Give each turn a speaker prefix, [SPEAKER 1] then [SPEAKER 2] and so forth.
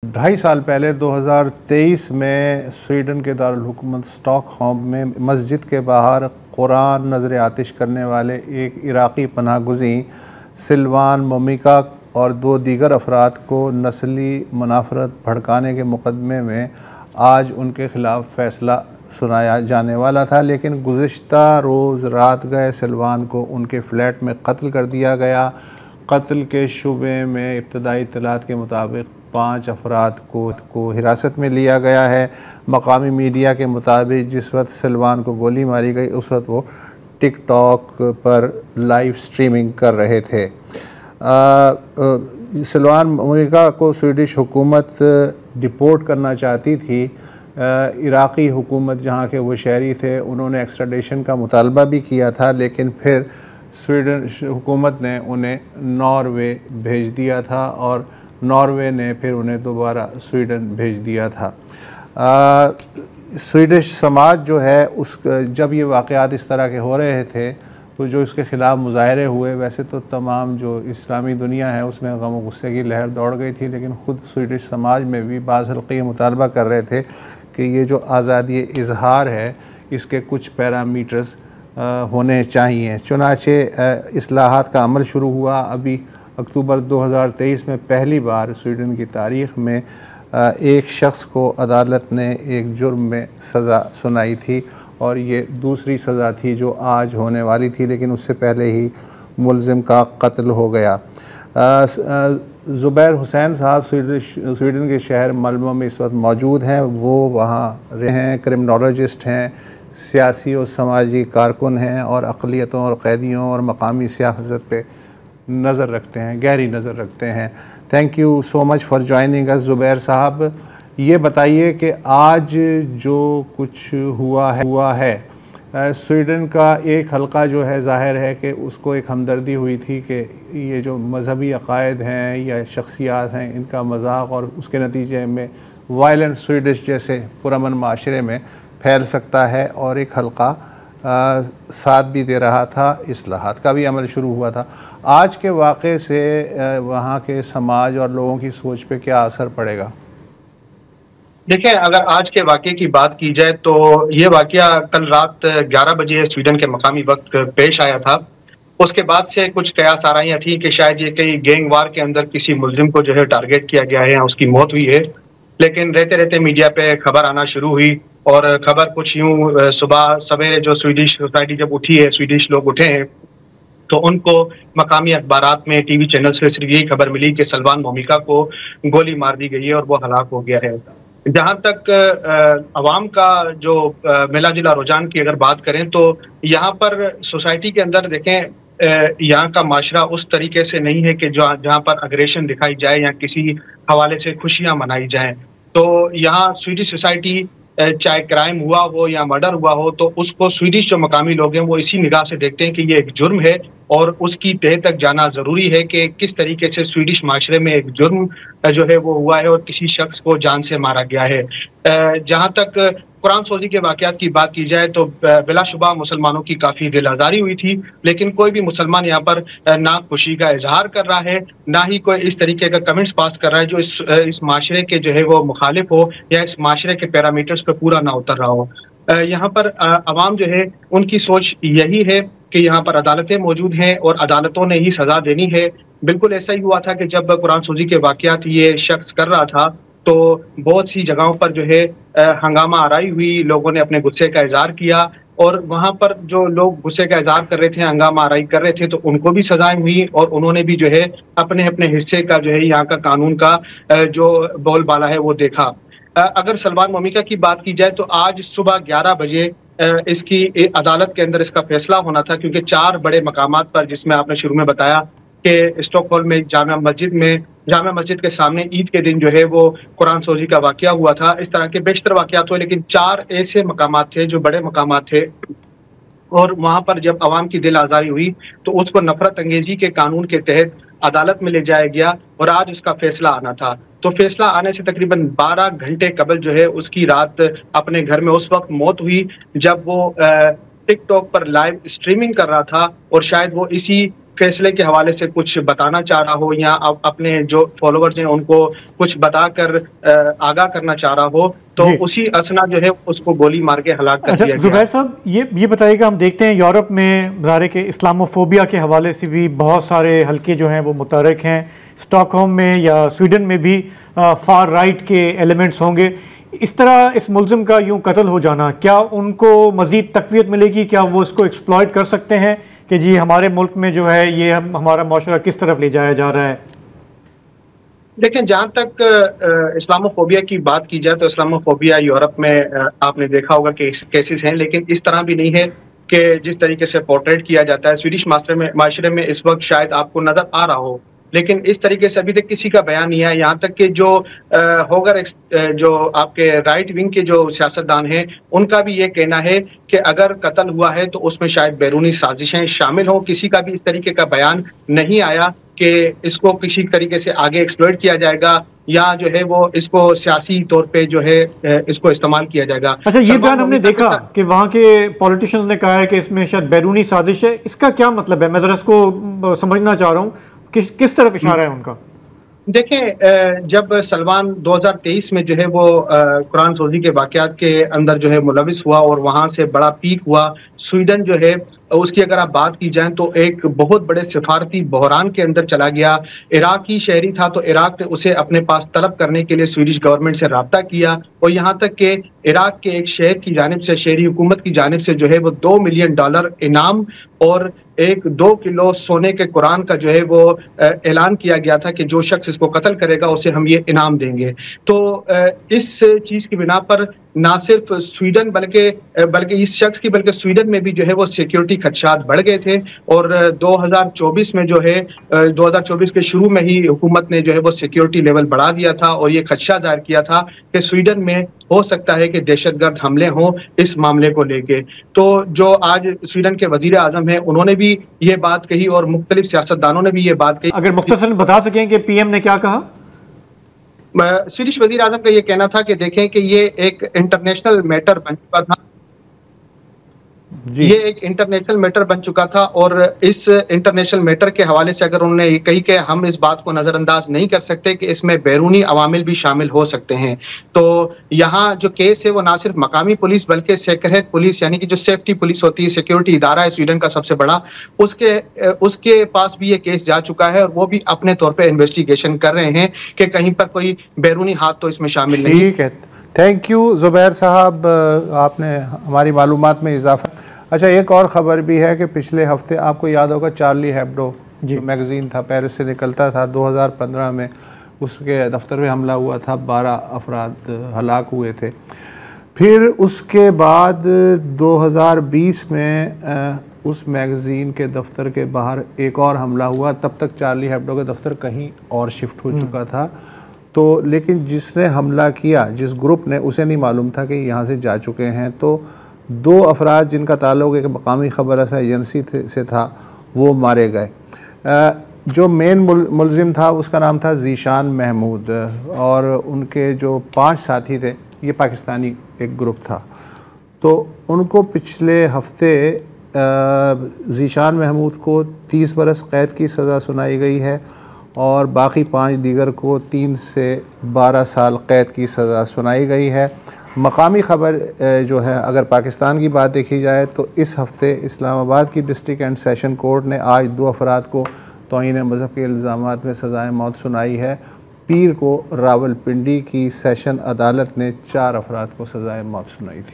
[SPEAKER 1] 2.5 साल पहले 2023 में स्वीडन के दारुल हुकूमत स्टॉकहोम में मस्जिद के बाहर कुरान नज़र आतिश करने वाले एक इराक़ी पनाहगुज़ी सिल्वान मोमिका और 2 दीगर अफराद को नस्ली मुनाफरत भड़काने के मुकदमे में आज उनके ख़िलाफ़ फ़ैसला सुनाया जाने वाला था, लेकिन गुज़िश्ता रोज़ रात गए सिल्वान को उनके फ्लैट में कत्ल कर दिया गया। कत्ल के शुबे में इब्तदाई इत्तलात के मुताबिक 5 अफराद को हिरासत में लिया गया है। मकामी मीडिया के मुताबिक जिस वक्त सिल्वान को गोली मारी गई उस वक्त वो टिकटॉक पर लाइव स्ट्रीमिंग कर रहे थे। सिल्वान मोमिका को स्वीडिश हुकूमत डिपोर्ट करना चाहती थी। इराक़ी हुकूमत जहाँ के वो शहरी थे उन्होंने एक्स्ट्राडिशन का मुतालबा भी किया था, लेकिन फिर स्वीडन हुकूमत ने उन्हें नॉर्वे भेज दिया था और नॉर्वे ने फिर उन्हें दोबारा स्वीडन भेज दिया था। स्वीडिश समाज जो है जब ये वाक़यात इस तरह के हो रहे थे तो जो इसके ख़िलाफ़ मुज़ाहरे हुए, वैसे तो तमाम जो इस्लामी दुनिया है उसमें गम और गुस्से की लहर दौड़ गई थी, लेकिन ख़ुद स्वीडिश समाज में भी बाज़ हल्क़े ये मुतालबा कर रहे थे कि ये जो आज़ादी इज़हार है इसके कुछ पैरामीटर्स होने चाहिए। चुनाचे इस्लाहात का अमल शुरू हुआ। अभी अक्टूबर 2023 में पहली बार स्वीडन की तारीख़ में एक शख्स को अदालत ने एक जुर्म में सज़ा सुनाई थी और ये दूसरी सज़ा थी जो आज होने वाली थी, लेकिन उससे पहले ही मुलज़िम का कत्ल हो गया। ज़ुबैर हुसैन साहब स्वीडन के शहर मलमो में इस वक्त मौजूद हैं। वो वहाँ रहे हैं, क्रिमिनोलॉजिस्ट हैं, सियासी और समाजी कारकुन हैं और अक़लियतों और क़ैदियों और मकामी सियासत पे नज़र रखते हैं, गहरी नज़र रखते हैं। Thank you so much for joining us Zubair साहब। ये बताइए कि आज जो कुछ हुआ है स्वीडन का एक हल्का जो है ज़ाहिर है कि उसको एक हमदर्दी हुई थी कि ये जो मजहबी अक़ायद हैं या शख्सियात हैं इनका मजाक और उसके नतीजे में वायलेंट स्वीडिश जैसे पुरअमन माशरे में फैल सकता है, और एक हल्का साथ भी दे रहा था, इस्लाहात का भी अमल शुरू हुआ था। आज के वाक़े से वहाँ के समाज और लोगों की सोच पे क्या असर पड़ेगा?
[SPEAKER 2] देखिए, अगर आज के वाक़े की बात की जाए तो ये वाक़या कल रात 11 बजे स्वीडन के मकामी वक्त पेश आया था। उसके बाद से कुछ कयास आराइयाँ थी कि शायद ये कहीं गैंग वार के अंदर किसी मुलज़िम को जो है टारगेट किया गया है या उसकी मौत हुई है। लेकिन रहते-रहते मीडिया पे खबर आना शुरू हुई और खबर कुछ यूँ सुबह सवेरे जो स्वीडिश सोसाइटी जब उठी है, स्वीडिश लोग उठे हैं, तो उनको मकामी अखबारात में, टीवी चैनल्स पे सिर्फ यही खबर मिली कि सिल्वान मोमिका को गोली मार दी गई है और वो हलाक हो गया है। जहाँ तक अवाम का जो मिला-जुला रुझान की अगर बात करें तो यहाँ पर सोसाइटी के अंदर देखें यहाँ का माशरा उस तरीके से नहीं है कि जहाँ पर अग्रेशन दिखाई जाए या किसी हवाले से खुशियाँ मनाई जाएँ। तो यहाँ स्वीडिश सोसाइटी चाहे क्राइम हुआ हो या मर्डर हुआ हो तो उसको स्वीडिश जो मकामी लोग हैं वो इसी निगाह से देखते हैं कि ये एक जुर्म है और उसकी तह तक जाना ज़रूरी है कि किस तरीके से स्वीडिश माशरे में एक जुर्म जो है वो हुआ है और किसी शख्स को जान से मारा गया है। जहाँ तक कुरान सोजी के वाक़यात की बात की जाए तो बिलाशुबा मुसलमानों की काफ़ी दिल आज़ारी हुई थी, लेकिन कोई भी मुसलमान यहाँ पर ना खुशी का इजहार कर रहा है, ना ही कोई इस तरीके का कमेंट्स पास कर रहा है जो इस माशरे के जो है वो मुखालिफ हो या इस माशरे के पैरामीटर्स पर पूरा ना उतर रहा हो। यहाँ पर अवाम जो है उनकी सोच यही है कि यहाँ पर अदालतें मौजूद हैं और अदालतों ने ही सज़ा देनी है। बिल्कुल ऐसा ही हुआ था कि जब कुरान सोजी के वाक़यात ये शख्स कर रहा था तो बहुत सी जगहों पर जो है हंगामा आराई हुई, लोगों ने अपने गुस्से का इज़हार किया और वहाँ पर जो लोग गुस्से का इज़हार कर रहे थे, हंगामा आराई कर रहे थे, तो उनको भी सज़ाएँ हुई और उन्होंने भी जो है अपने-अपने हिस्से का जो है यहाँ का कानून का जो बोलबाला है वो देखा। अगर सिल्वान मोमिका की बात की जाए तो आज सुबह 11 बजे इसकी अदालत के अंदर इसका फैसला होना था, क्योंकि 4 बड़े मकामात पर, जिसमें आपने शुरू में बताया कि स्टॉकहोल्म में जामा मस्जिद के सामने ईद के दिन जो है वो कुरान सोजी का वाक़या हुआ था। इस तरह के बेशतर वाक़यात हुए, लेकिन 4 ऐसे मकामात थे जो बड़े मकामात थे और वहाँ पर जब अवाम की दिल आज़ारी हुई तो उसको नफ़रत अंगेज़ी के कानून के तहत अदालत में ले जाया गया और आज उसका फैसला आना था। तो फैसला आने से तकरीबन 12 घंटे कबल जो है उसकी रात अपने घर में उस वक्त मौत हुई जब वो टिकटॉक पर लाइव स्ट्रीमिंग कर रहा था और शायद वो इसी फैसले के हवाले से कुछ बताना चाह रहा हो या अपने जो फॉलोअर्स हैं उनको कुछ बताकर आगाह करना चाह रहा हो, तो उसी असना जो है उसको गोली मार के हलाक कर दिया गया।
[SPEAKER 3] ज़ुबैर साहब, ये बताइएगा, हम देखते हैं यूरोप में ज़ाहिर के इस्लामोफोबिया के हवाले से भी बहुत सारे हल्के जो हैं वो मुतहर्रिक हैं। स्टॉकहोम में या स्वीडन में भी फार राइट के एलिमेंट्स होंगे। इस तरह इस मुल्ज़िम का यूं कत्ल हो जाना, क्या उनको मज़ीद तक़वियत मिलेगी? क्या वो इसको एक्सप्लॉइट कर सकते हैं कि जी हमारे मुल्क में जो है ये हमारा माशरा किस तरफ ले जाया जा रहा है?
[SPEAKER 2] देखिए, जहाँ तक इस्लामोफोबिया की बात की जाए तो इस्लामोफोबिया यूरोप में आपने देखा होगा कि केसेस हैं, लेकिन इस तरह भी नहीं है कि जिस तरीके से पोर्ट्रेट किया जाता है स्वीडिश माशरे में इस वक्त शायद आपको नजर आ रहा हो, लेकिन इस तरीके से अभी तक किसी का बयान नहीं है। यहाँ तक कि जो होगर जो आपके राइट विंग के जो सियासतदान हैं उनका भी ये कहना है कि अगर कत्ल हुआ है तो उसमें शायद बैरूनी साजिशें शामिल हों। किसी का भी इस तरीके का बयान नहीं आया कि इसको किसी तरीके से आगे एक्सप्लॉइट किया जाएगा या जो है वो इसको सियासी तौर पे जो है इसको इस्तेमाल किया जाएगा।
[SPEAKER 3] अच्छा, ये बयान हमने देखा कि वहाँ के पॉलिटिशियंस ने कहा है कि इसमें शायद बैरूनी साजिश है। इसका क्या मतलब है? मैं जरा इसको समझना चाह रहा हूँ, किस तरफ इशारा है उनका?
[SPEAKER 2] देखें, जब सलमान 2023 में जो है वो कुरान सोजी के वाक़यात के अंदर जो है मुलविस हुआ और वहाँ से बड़ा पीक हुआ, स्वीडन जो है उसकी अगर आप बात की जाए तो एक बहुत बड़े सिफारती बहरान के अंदर चला गया। इराकी शहरी था तो इराक ने उसे अपने पास तलब करने के लिए स्वीडिश गवर्नमेंट से रब्ता किया और यहाँ तक कि इराक के एक शहर की जानिब से, शहरी हुकूमत की जानिब से जो है वो $2 मिलियन इनाम और 2 किलो सोने के कुरान का जो है वो ऐलान किया गया था कि जो शख्स इसको कत्ल करेगा उसे हम ये इनाम देंगे। तो इस चीज़ की बिना पर ना सिर्फ स्वीडन बल्कि इस शख्स की बल्कि स्वीडन में भी जो है वो सिक्योरिटी खदशात बढ़ गए थे और 2024 में जो है 2024 के शुरू में ही हुकूमत ने जो है वो सिक्योरिटी लेवल बढ़ा दिया था और ये खदशा जाहिर किया था कि स्वीडन में हो सकता है कि दहशतगर्द हमले हों इस मामले को लेके। तो जो आज स्वीडन के वजीर आजम हैं उन्होंने भी ये बात कही और मुख्तलिफ सियासतदानों ने भी ये बात कही।
[SPEAKER 3] अगर मुख्तसर बता सकें कि पीएम ने क्या कहा?
[SPEAKER 2] स्वीडिश वजीर आजम का ये कहना था कि देखें कि ये एक इंटरनेशनल मैटर बन चुका था, ये एक इंटरनेशनल मैटर बन चुका था और इस इंटरनेशनल मैटर के हवाले से अगर उन्होंने ये कही कि हम इस बात को नज़रअंदाज नहीं कर सकते कि इसमें बैरूनी अवामिल भी शामिल हो सकते हैं। तो यहाँ जो केस है वो ना सिर्फ मकामी पुलिस बल्कि सेक्रेट पुलिस यानी कि जो सेफ्टी पुलिस होती है, सिक्योरिटी इदारा है स्वीडन का सबसे बड़ा, उसके पास भी ये केस जा चुका है और वो भी अपने तौर पर इन्वेस्टिगेशन कर रहे हैं कि कहीं पर कोई बैरूनी हाथ तो इसमें शामिल नहीं।
[SPEAKER 1] ठीक है, थैंक यू ज़ुबैर साहब, आपने हमारी मालूमात में इजाफा। अच्छा, एक और ख़बर भी है कि पिछले हफ्ते आपको याद होगा चार्ली हेब्डो जो मैगज़ीन था, पेरिस से निकलता था, 2015 में उसके दफ्तर में हमला हुआ था, 12 अफराद हलाक हुए थे। फिर उसके बाद 2020 में उस मैगज़ीन के दफ्तर के बाहर एक और हमला हुआ। तब तक चार्ली हेब्डो का दफ्तर कहीं और शिफ्ट हो चुका था। तो लेकिन जिसने हमला किया, जिस ग्रुप ने, उसे नहीं मालूम था कि यहाँ से जा चुके हैं। तो 2 अफराद जिनका ताल्लुक एक मकामी ख़बर रसा एजेंसी से था वो मारे गए। जो मेन मुलजिम था उसका नाम था ज़ीशान महमूद और उनके जो 5 साथी थे, ये पाकिस्तानी एक ग्रुप था। तो उनको पिछले हफ्ते ज़ीशान महमूद को 30 बरस कैद की सज़ा सुनाई गई है और बाकी 5 दीगर को 3 से 12 साल कैद की सज़ा सुनाई गई है। मकामी ख़बर जो है, अगर पाकिस्तान की बात देखी जाए तो इस हफ्ते इस्लामाबाद की डिस्ट्रिक्ट एंड सेशन कोर्ट ने आज 2 अफराद को तौहीन मज़हब के इल्ज़ामात में सज़ाए मौत सुनाई है। पीर को रावलपिंडी की सेशन अदालत ने 4 अफराद को सज़ाए मौत सुनाई थी।